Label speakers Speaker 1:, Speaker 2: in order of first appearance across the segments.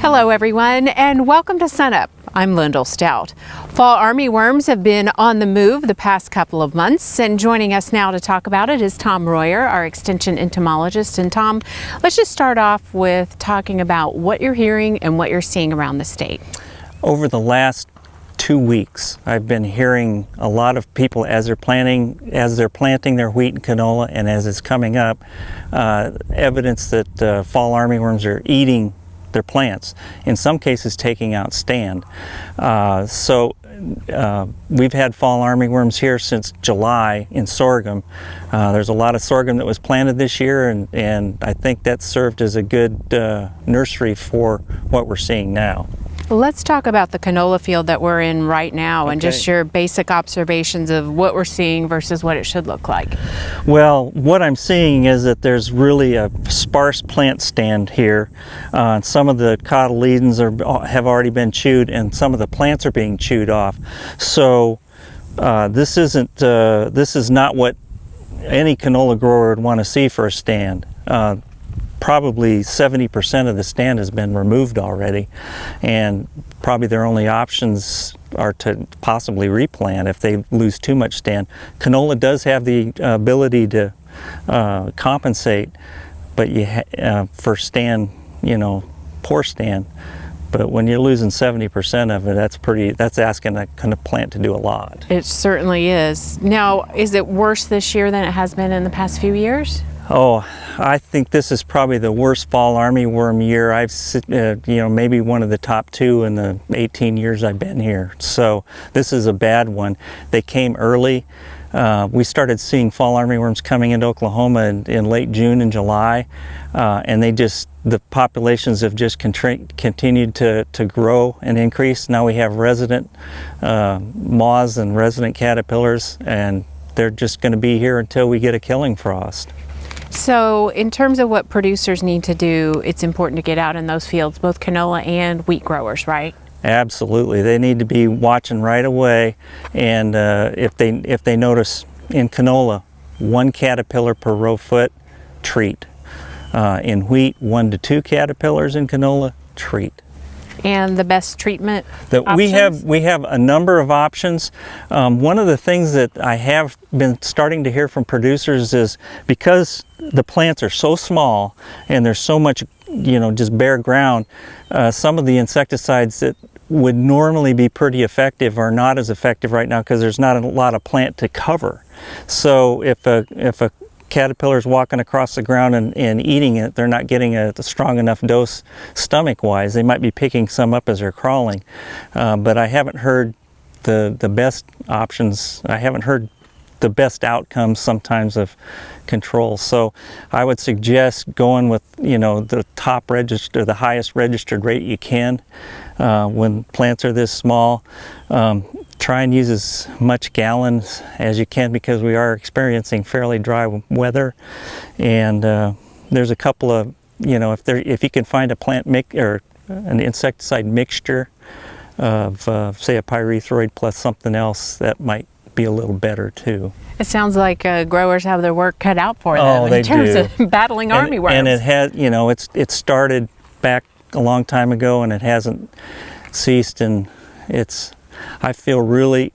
Speaker 1: Hello everyone, and welcome to SUNUP. I'm Lyndall Stout. Fall armyworms have been on the move the past couple of months, and joining us now to talk about it is Tom Royer, our extension entomologist. And Tom, let's just start off with talking about what you're hearing and what you're seeing around the state.
Speaker 2: Over the last 2 weeks, I've been hearing a lot of people as they're planting their wheat and canola, and as it's coming up, evidence that fall armyworms are eating their plants, in some cases taking out stand. We've had fall armyworms here since July in sorghum. There's a lot of sorghum that was planted this year, and I think that served as a good nursery for what we're seeing now.
Speaker 1: Let's talk about the canola field that we're in right now, and just your basic observations of what we're seeing versus what it should look like.
Speaker 2: Well, what I'm seeing is that there's really a sparse plant stand here. Some of the cotyledons have already been chewed, and some of the plants are being chewed off. So this is not what any canola grower would want to see for a stand. Probably 70% of the stand has been removed already, and probably their only options are to possibly replant if they lose too much stand. Canola does have the ability to compensate, but for stand, poor stand. But when you're losing 70% of it, that's asking a kind of plant to do a lot.
Speaker 1: It certainly is. Now, is it worse this year than it has been in the past few years?
Speaker 2: Oh, I think this is probably the worst fall armyworm year I've maybe one of the top 2 in the 18 years I've been here. So this is a bad one. They came early. We started seeing fall armyworms coming into Oklahoma in late June and July, and the populations have just continued to grow and increase. Now we have resident moths and resident caterpillars, and they're just going to be here until we get a killing frost.
Speaker 1: So in terms of what producers need to do, it's important to get out in those fields, both canola and wheat growers, right?
Speaker 2: Absolutely. They need to be watching right away, and if they notice in canola 1 caterpillar per row foot, treat. In wheat, 1 to 2 caterpillars in canola, treat.
Speaker 1: And the best treatment
Speaker 2: options? We have a number of options. One of the things that I have been starting to hear from producers is, because the plants are so small and there's so much just bare ground, some of the insecticides that would normally be pretty effective are not as effective right now because there's not a lot of plant to cover. So if a caterpillar is walking across the ground and eating it, they're not getting a strong enough dose stomach-wise. They might be picking some up as they're crawling, but I haven't heard the best options. I haven't heard the best outcomes sometimes of control. So I would suggest going with the top register, the highest registered rate you can when plants are this small. Try and use as much gallons as you can, because we are experiencing fairly dry weather, and there's a couple of if you can find a plant or an insecticide mixture of say a pyrethroid plus something else, that might be a little better too.
Speaker 1: It sounds like growers have their work cut out for them in terms of battling armyworms.
Speaker 2: And it has, it started back a long time ago, and it hasn't ceased, and I feel really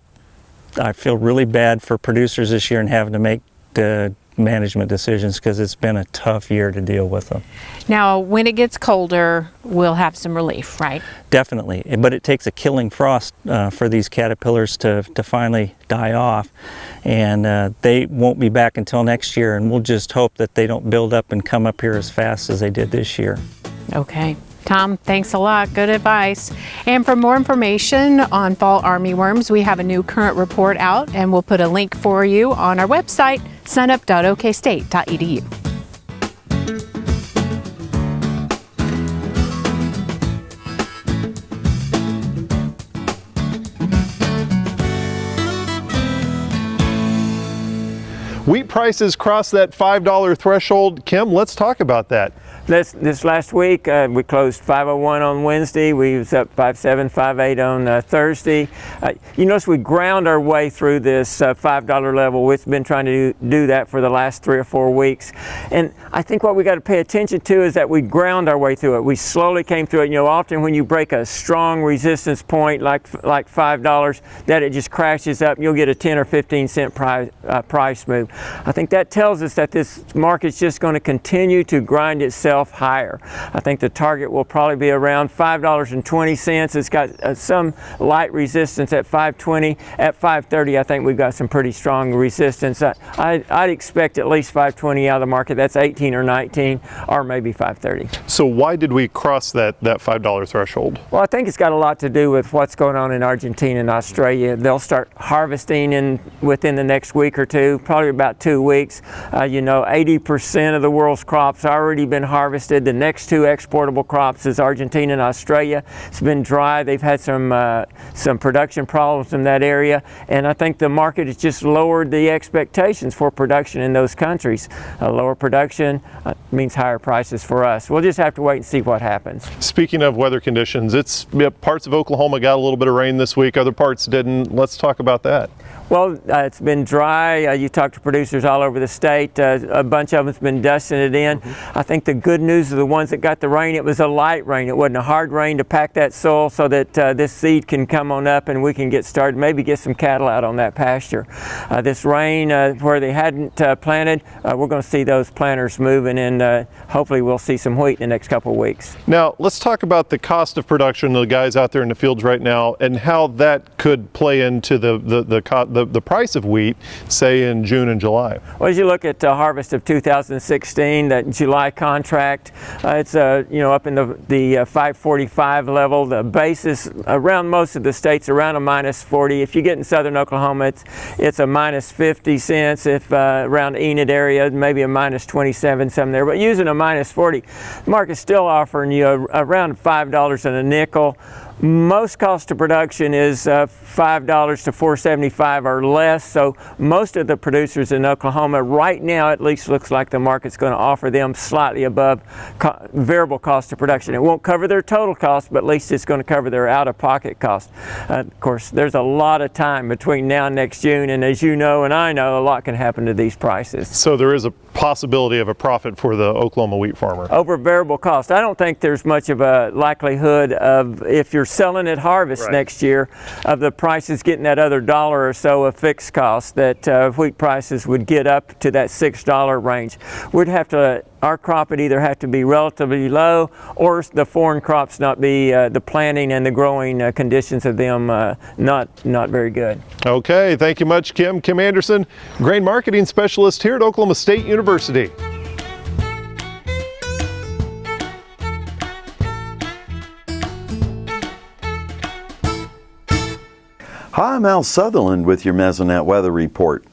Speaker 2: bad for producers this year and having to make the management decisions, because it's been a tough year to deal with them.
Speaker 1: Now, when it gets colder, we'll have some relief, right?
Speaker 2: Definitely, but it takes a killing frost for these caterpillars to finally die off, and they won't be back until next year, and we'll just hope that they don't build up and come up here as fast as they did this year.
Speaker 1: Okay. Tom, thanks a lot. Good advice. And for more information on fall armyworms, we have a new current report out, and we'll put a link for you on our website, sunup.okstate.edu.
Speaker 3: Wheat prices crossed that $5 threshold. Kim, let's talk about that.
Speaker 4: This last week, we closed 501 on Wednesday. We was up 5.7, 5.8 on Thursday. You notice we ground our way through this $5 level. We've been trying to do that for the last 3 or 4 weeks. And I think what we got to pay attention to is that we ground our way through it. We slowly came through it. You know, often when you break a strong resistance point like $5, that it just crashes up and you'll get a 10 or 15 cent price move. I think that tells us that this market's just going to continue to grind itself higher. I think the target will probably be around $5.20. It's got some light resistance at $5.20. At $5.30, I think we've got some pretty strong resistance. I'd expect at least $5.20 out of the market. That's 18 or 19, or maybe $5.30.
Speaker 3: So why did we cross that $5 threshold?
Speaker 4: Well, I think it's got a lot to do with what's going on in Argentina and Australia. They'll start harvesting within the next week or two, probably about 2 weeks. You know, 80% of the world's crops already been harvested. The next 2 exportable crops is Argentina and Australia. It's been dry. They've had some production problems in that area, and I think the market has just lowered the expectations for production in those countries. Lower production means higher prices for us. We'll just have to wait and see what happens.
Speaker 3: Speaking of weather conditions, parts of Oklahoma got a little bit of rain this week, other parts didn't. Let's talk about that.
Speaker 4: Well, it's been dry. You talk to producers all over the state. A bunch of them's been dusting it in. I think the good news of the ones that got the rain, it was a light rain. It wasn't a hard rain to pack that soil so that this seed can come on up and we can get started, maybe get some cattle out on that pasture. This rain, where they hadn't planted, we're going to see those planters moving, and hopefully we'll see some wheat in the next couple of weeks.
Speaker 3: Now, let's talk about the cost of production of the guys out there in the fields right now and how that could play into the price of wheat, say in June and July.
Speaker 4: Well, as you look at harvest of 2016, that July contract, it's up in the 545 level. The basis around most of the states around a -40. If you get in southern Oklahoma, it's a -50 cents. If around Enid area, maybe a -27 something there. But using a -40, the market's still offering you around $5 and a nickel. Most cost of production is $5 to $4.75 or less, so most of the producers in Oklahoma right now at least looks like the market's going to offer them slightly above variable cost of production. It won't cover their total cost, but at least it's going to cover their out-of-pocket cost. Of course, there's a lot of time between now and next June, and as you know and I know, a lot can happen to these prices.
Speaker 3: So there is a possibility of a profit for the Oklahoma wheat farmer.
Speaker 4: Over variable cost, I don't think there's much of a likelihood of, if you're selling at harvest next year, of the prices getting that other $1 or so of fixed cost, that wheat prices would get up to that $6 range. Our crop would either have to be relatively low, or the foreign crops not be, the planting and the growing conditions of them not very good.
Speaker 3: Okay, thank you much, Kim. Kim Anderson, grain marketing specialist here at Oklahoma State University.
Speaker 5: Hi, I'm Al Sutherland with your Mesonet weather report.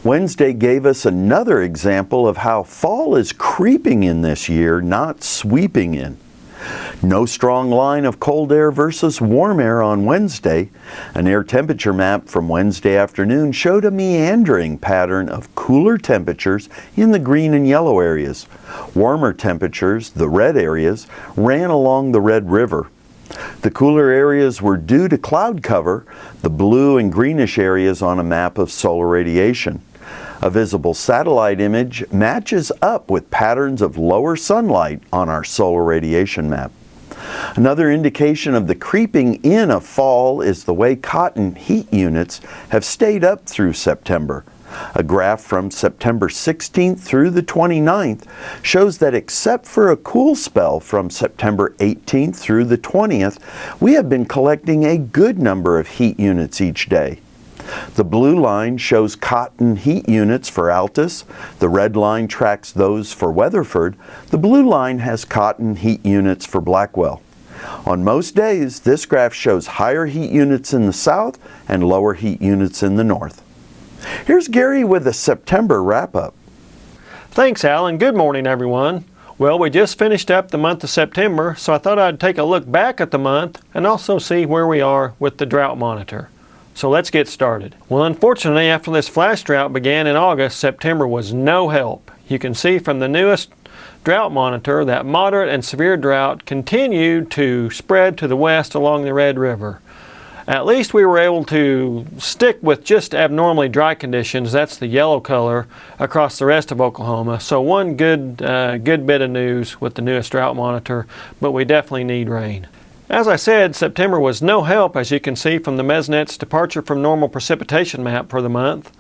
Speaker 5: Wednesday gave us another example of how fall is creeping in this year, not sweeping in. No strong line of cold air versus warm air on Wednesday. An air temperature map from Wednesday afternoon showed a meandering pattern of cooler temperatures in the green and yellow areas. Warmer temperatures, the red areas, ran along the Red River. The cooler areas were due to cloud cover, the blue and greenish areas on a map of solar radiation. A visible satellite image matches up with patterns of lower sunlight on our solar radiation map. Another indication of the creeping in of fall is the way cotton heat units have stayed up through September. A graph from September 16th through the 29th shows that except for a cool spell from September 18th through the 20th, we have been collecting a good number of heat units each day. The blue line shows cotton heat units for Altus, the red line tracks those for Weatherford, the blue line has cotton heat units for Blackwell. On most days, this graph shows higher heat units in the south and lower heat units in the north. Here's Gary with a September wrap-up.
Speaker 6: Thanks, Al, and good morning, everyone. Well, we just finished up the month of September, so I thought I'd take a look back at the month and also see where we are with the drought monitor. So let's get started. Well, unfortunately, after this flash drought began in August, September was no help. You can see from the newest drought monitor that moderate and severe drought continued to spread to the west along the Red River. At least we were able to stick with just abnormally dry conditions, that's the yellow color, across the rest of Oklahoma. So one good bit of news with the newest drought monitor, but we definitely need rain. As I said, September was no help, as you can see from the Mesonet's departure from normal precipitation map for the month.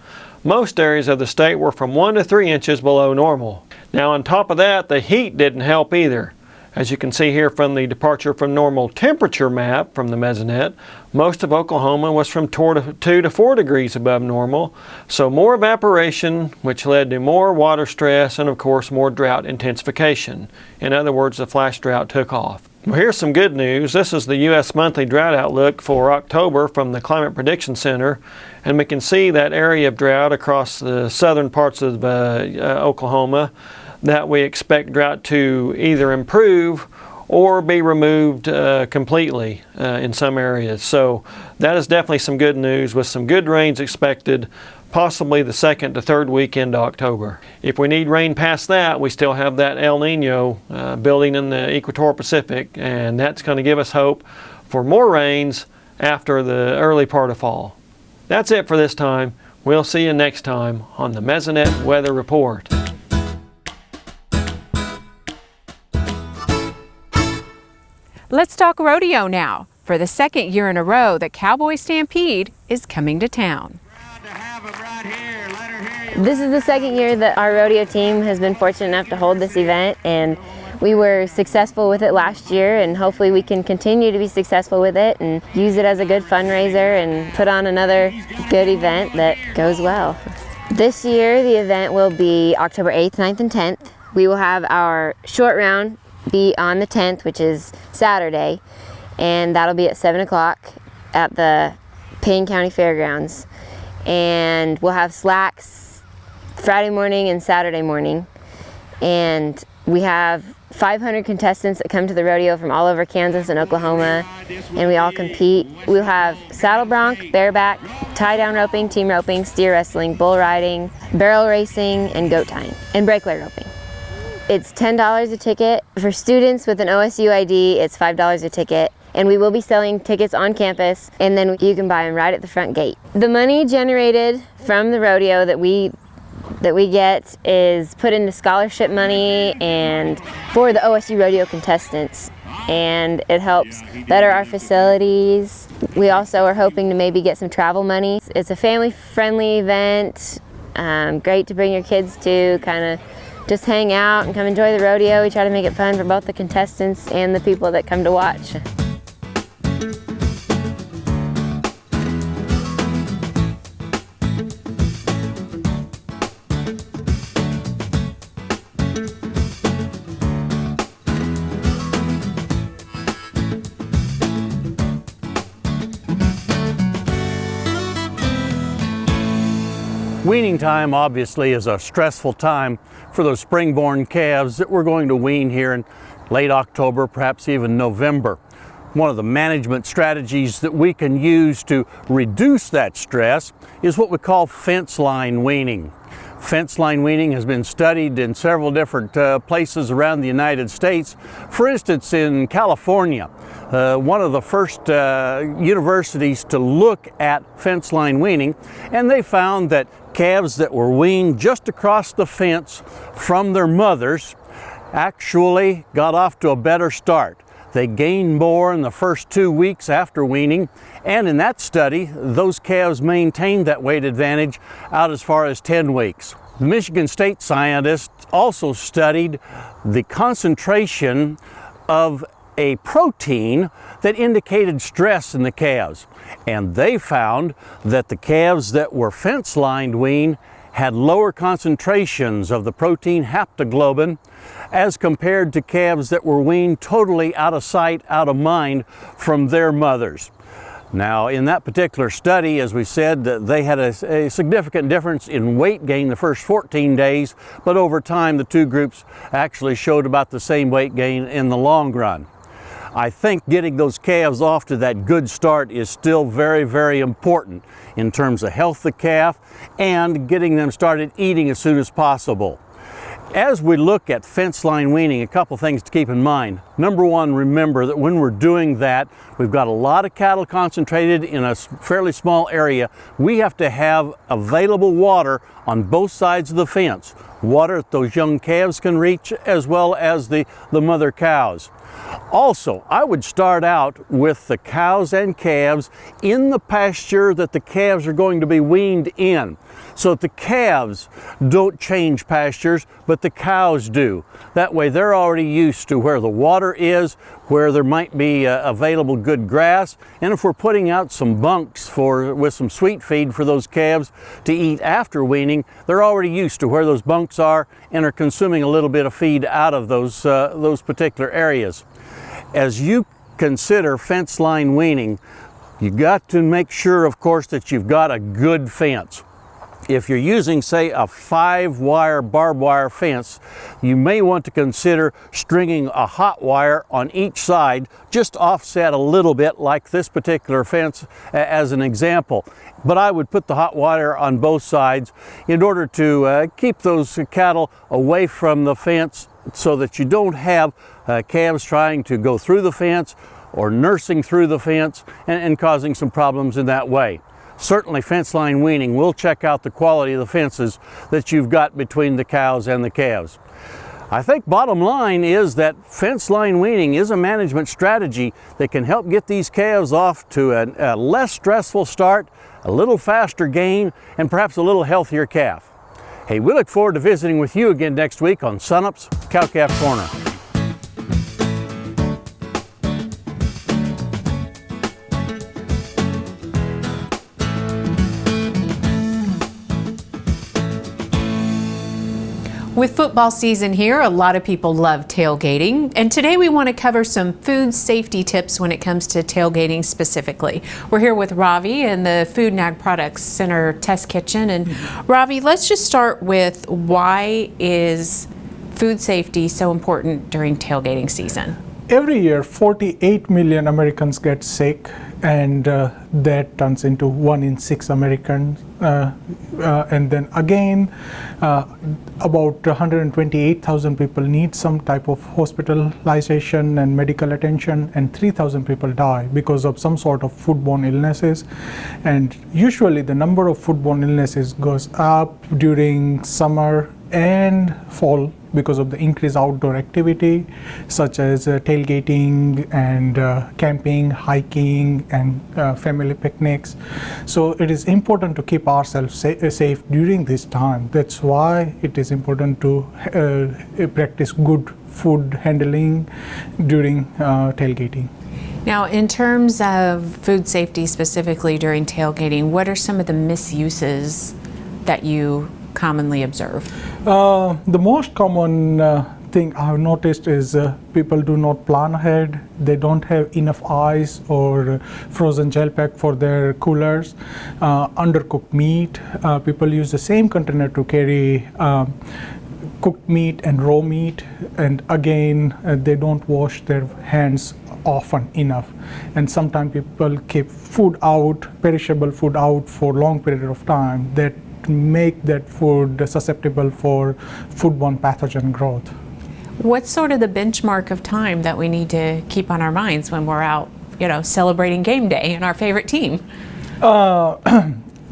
Speaker 6: Most areas of the state were from 1 to 3 inches below normal. Now on top of that, the heat didn't help either. As you can see here from the departure from normal temperature map from the Mesonet, most of Oklahoma was from 2 to 4 degrees above normal, so more evaporation, which led to more water stress and of course more drought intensification. In other words, the flash drought took off. Well, here's some good news. This is the U.S. monthly drought outlook for October from the Climate Prediction Center, and we can see that area of drought across the southern parts of Oklahoma that we expect drought to either improve or be removed completely in some areas. So that is definitely some good news with some good rains expected, possibly the 2nd to 3rd week into October. If we need rain past that, we still have that El Nino building in the equatorial Pacific, and that's going to give us hope for more rains after the early part of fall. That's it for this time. We'll see you next time on the Mesonet Weather Report.
Speaker 1: Let's talk rodeo now. For the 2nd year in a row, the Cowboy Stampede is coming to town.
Speaker 7: This is the 2nd year that our rodeo team has been fortunate enough to hold this event, and we were successful with it last year, and hopefully we can continue to be successful with it and use it as a good fundraiser and put on another good event that goes well. This year the event will be October 8th, 9th, and 10th. We will have our short round be on the 10th, which is Saturday, and that'll be at 7 o'clock at the Payne County Fairgrounds. And we'll have slacks Friday morning and Saturday morning, and we have 500 contestants that come to the rodeo from all over Kansas and Oklahoma, and we all compete. We'll have saddle bronc, bareback, tie-down roping, team roping, steer wrestling, bull riding, barrel racing, and goat tying, and breakaway roping. It's $10 a ticket. For students with an OSU ID, it's $5 a ticket. And we will be selling tickets on campus, and then you can buy them right at the front gate. The money generated from the rodeo that we get is put into scholarship money and for the OSU rodeo contestants. And it helps better our facilities. We also are hoping to maybe get some travel money. It's a family-friendly event, great to bring your kids to, kind of just hang out and come enjoy the rodeo. We try to make it fun for both the contestants and the people that come to watch.
Speaker 8: Weaning time obviously is a stressful time for those spring-born calves that we're going to wean here in late October, perhaps even November. One of the management strategies that we can use to reduce that stress is what we call fence line weaning. Fence line weaning has been studied in several different places around the United States. For instance, in California, one of the first universities to look at fence line weaning, and they found that calves that were weaned just across the fence from their mothers actually got off to a better start. They gained more in the first 2 weeks after weaning, and in that study, those calves maintained that weight advantage out as far as 10 weeks. The Michigan State scientists also studied the concentration of a protein that indicated stress in the calves, and they found that the calves that were fence-lined weaned had lower concentrations of the protein haptoglobin as compared to calves that were weaned totally out of sight, out of mind from their mothers. Now, in that particular study, as we said, they had a significant difference in weight gain the first 14 days, but over time the two groups actually showed about the same weight gain in the long run. I think getting those calves off to that good start is still very, very important in terms of health of the calf and getting them started eating as soon as possible. As we look at fence line weaning, a couple things to keep in mind. Number one, remember that when we're doing that, we've got a lot of cattle concentrated in a fairly small area. We have to have available water on both sides of the fence. Water that those young calves can reach, as well as the mother cows. Also, I would start out with the cows and calves in the pasture that the calves are going to be weaned in, so that the calves don't change pastures, but the cows do. That way they're already used to where the water is, where there might be available good grass, and if we're putting out some bunks with some sweet feed for those calves to eat after weaning, they're already used to where those bunks are and are consuming a little bit of feed out of those particular areas. As you consider fence line weaning, you got to make sure, of course, that you've got a good fence. If you're using, say, a 5-wire barbed wire fence, you may want to consider stringing a hot wire on each side, just offset a little bit like this particular fence as an example. But I would put the hot wire on both sides in order to keep those cattle away from the fence so that you don't have calves trying to go through the fence or nursing through the fence and causing some problems in that way. Certainly fence line weaning will check out the quality of the fences that you've got between the cows and the calves. I think bottom line is that fence line weaning is a management strategy that can help get these calves off to a less stressful start, a little faster gain, and perhaps a little healthier calf. Hey, we look forward to visiting with you again next week on SUNUP's Cow-Calf Corner.
Speaker 1: With football season here, a lot of people love tailgating, and today we want to cover some food safety tips when it comes to tailgating specifically. We're here with Ravi in the Food and Ag Products Center Test Kitchen, and Ravi, let's just start with why is food safety so important during tailgating season?
Speaker 9: Every year, 48 million Americans get sick, and that turns into 1 in 6 Americans. And then again, about 128,000 people need some type of hospitalization and medical attention, and 3,000 people die because of some sort of foodborne illnesses. And usually the number of foodborne illnesses goes up during summer and fall because of the increased outdoor activity such as tailgating and camping, hiking, and family picnics. So it is important to keep ourselves safe during this time. That's why it is important to practice good food handling during tailgating.
Speaker 1: Now, in terms of food safety specifically during tailgating, what are some of the misuses that you commonly observe?
Speaker 9: The most common thing I've noticed is people do not plan ahead. They don't have enough ice or frozen gel pack for their coolers. Undercooked meat. People use the same container to carry cooked meat and raw meat, and again they don't wash their hands often enough, and sometimes people keep food out, perishable food out for long period of time that make that food susceptible for foodborne pathogen growth.
Speaker 1: What's sort of the benchmark of time that we need to keep on our minds when we're out, celebrating game day and our favorite team?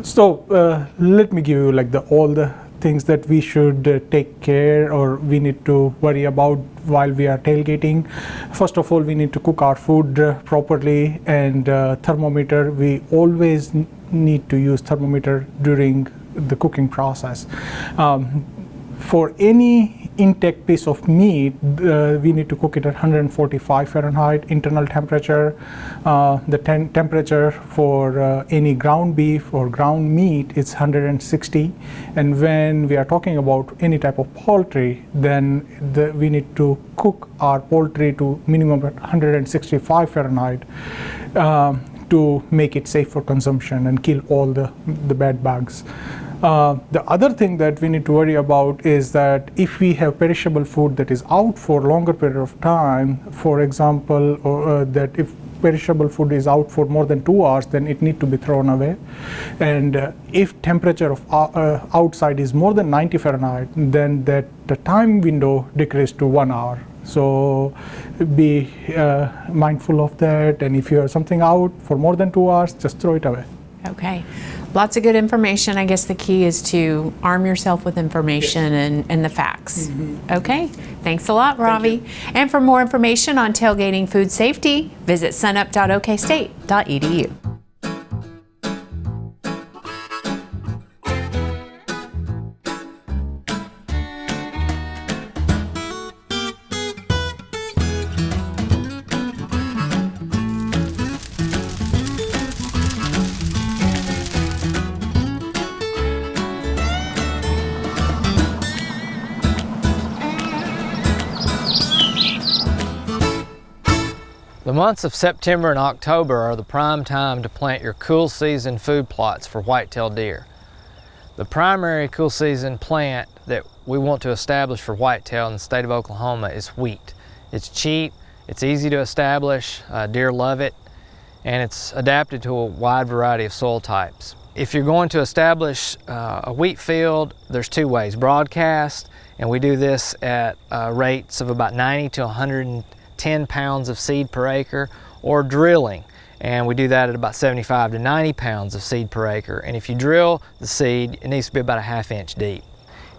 Speaker 9: So let me give you like all the things that we should take care or we need to worry about while we are tailgating. First of all, we need to cook our food properly, and thermometer. We always need to use thermometer during the cooking process. For any intact piece of meat, we need to cook it at 145 Fahrenheit internal temperature. The temperature for any ground beef or ground meat is 160. And when we are talking about any type of poultry, then we need to cook our poultry to minimum at 165 Fahrenheit to make it safe for consumption and kill all the bad bugs. The other thing that we need to worry about is that if we have perishable food that is out for longer period of time, for example, that if perishable food is out for more than 2 hours, then it needs to be thrown away. And if temperature of outside is more than 90 Fahrenheit, then the time window decreases to 1 hour. So be mindful of that, and if you have something out for more than 2 hours, just throw it away.
Speaker 1: Okay. Lots of good information. I guess the key is to arm yourself with information and the facts. Okay. Thanks a lot, Ravi. And for more information on tailgating food safety, visit sunup.okstate.edu.
Speaker 10: The months of September and October are the prime time to plant your cool season food plots for white-tailed deer. The primary cool season plant that we want to establish for whitetail in the state of Oklahoma is wheat. It's cheap, it's easy to establish, deer love it, and it's adapted to a wide variety of soil types. If you're going to establish a wheat field, there's two ways: broadcast, and we do this at rates of about 90 to 110 pounds of seed per acre, or drilling, and we do that at about 75 to 90 pounds of seed per acre. And if you drill the seed, it needs to be about a ½ inch deep.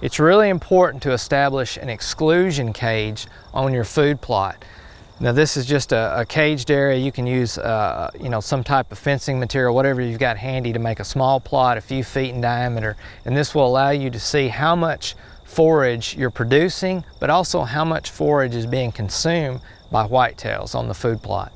Speaker 10: It's really important to establish an exclusion cage on your food plot. Now this is just a caged area. You can use some type of fencing material, whatever you've got handy, to make a small plot a few feet in diameter, and this will allow you to see how much forage you're producing, but also how much forage is being consumed by whitetails on the food plot.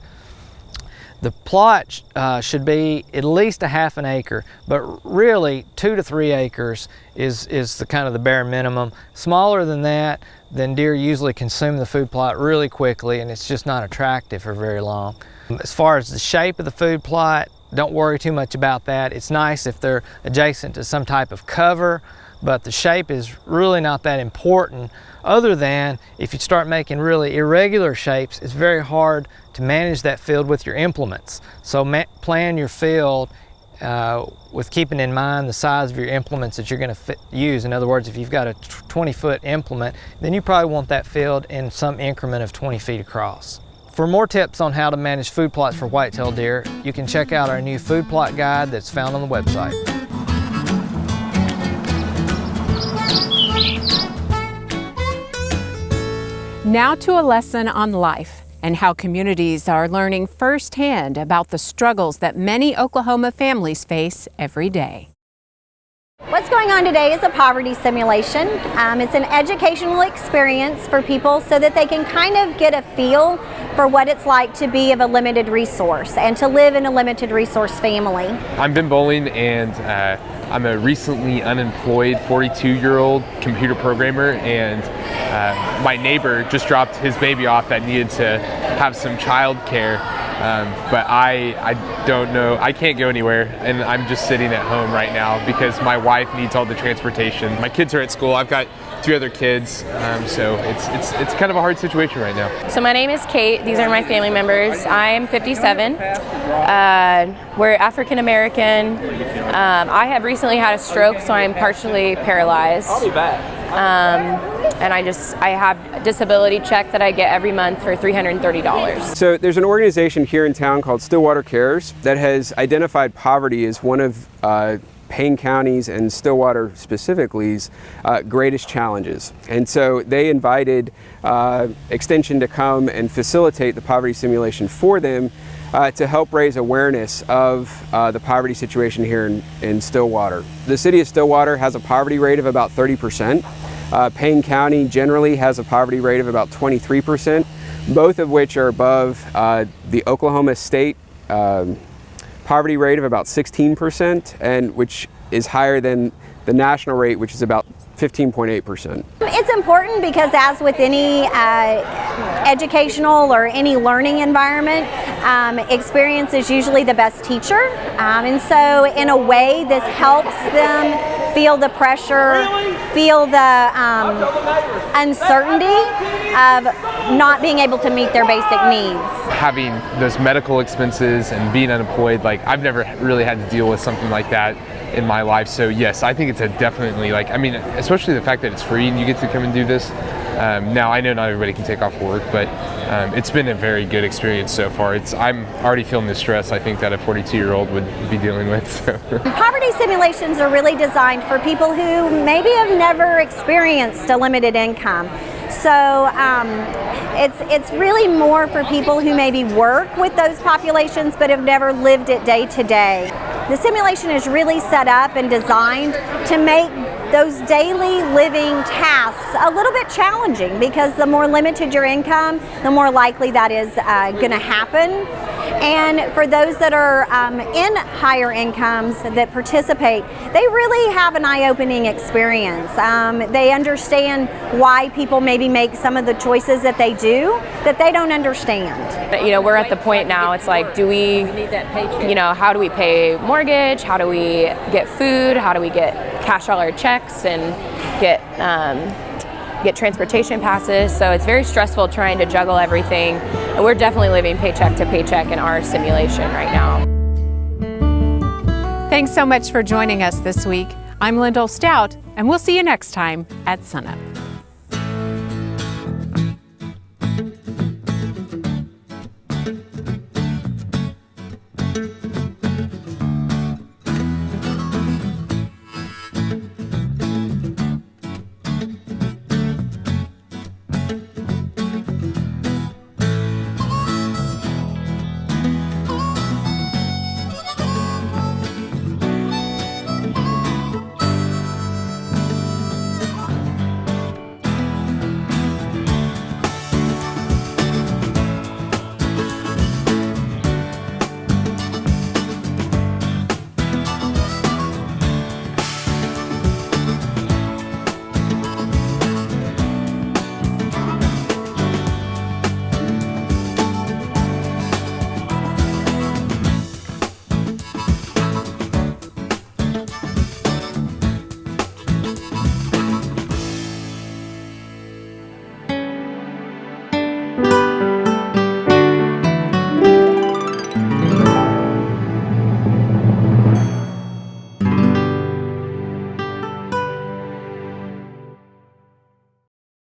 Speaker 10: The plot should be at least a ½ acre, but really 2 to 3 acres is the kind of the bare minimum. Smaller than that, then deer usually consume the food plot really quickly, and it's just not attractive for very long. As far as the shape of the food plot, don't worry too much about that. It's nice if they're adjacent to some type of cover, but the shape is really not that important, other than if you start making really irregular shapes, it's very hard to manage that field with your implements. So plan your field with keeping in mind the size of your implements that you're going to use. In other words, if you've got a 20-foot implement, then you probably want that field in some increment of 20 feet across. For more tips on how to manage food plots for white-tailed deer, you can check out our new food plot guide that's found on the website.
Speaker 1: Now to a lesson on life and how communities are learning firsthand about the struggles that many Oklahoma families face every day.
Speaker 11: What's going on today is a poverty simulation. It's an educational experience for people so that they can kind of get a feel for what it's like to be of a limited resource and to live in a limited resource family.
Speaker 12: I'm Ben Bowling, and I'm a recently unemployed 42-year-old computer programmer, and my neighbor just dropped his baby off that needed to have some child care. But I don't know, I can't go anywhere, and I'm just sitting at home right now because my wife needs all the transportation. My kids are at school. I've got 3 other kids, so it's kind of a hard situation right now.
Speaker 13: So my name is Kate. These are my family members. I'm 57. We're African American. I have recently had a stroke, so I'm partially paralyzed. And I have a disability check that I get every month for $330.
Speaker 14: So there's an organization here in town called Stillwater Cares that has identified poverty as one of Payne County's, and Stillwater specifically's, greatest challenges. And so they invited Extension to come and facilitate the poverty simulation for them to help raise awareness of the poverty situation here in Stillwater. The city of Stillwater has a poverty rate of about 30%. Payne County generally has a poverty rate of about 23%, both of which are above the Oklahoma State poverty rate of about 16%, and which is higher than the national rate, which is about 15.8%.
Speaker 11: It's important because, as with any educational or any learning environment, experience is usually the best teacher. And so in a way, this helps them feel the pressure, feel the uncertainty of not being able to meet their basic needs.
Speaker 12: Having those medical expenses and being unemployed, like I've never really had to deal with something like that in my life. So yes, I think it's a definitely, like, I mean, especially the fact that it's free and you get to come and do this. Now I know not everybody can take off work, but it's been a very good experience so far. I'm already feeling the stress I think that a 42-year-old would be dealing with. So.
Speaker 11: Poverty simulations are really designed for people who maybe have never experienced a limited income. So it's really more for people who maybe work with those populations but have never lived it day to day. The simulation is really set up and designed to make those daily living tasks a little bit challenging, because the more limited your income, the more likely that is going to happen. And for those that are in higher incomes that participate, they really have an eye-opening experience. They understand why people maybe make some of the choices that they do that they don't understand.
Speaker 13: You know, we're at the point now, it's like, do we, you know, how do we pay mortgage? How do we get food? How do we get cash all our checks and get transportation passes? So it's very stressful trying to juggle everything. And we're definitely living paycheck to paycheck in our simulation right now.
Speaker 1: Thanks so much for joining us this week. I'm Lyndall Stout, and we'll see you next time at SUNUP.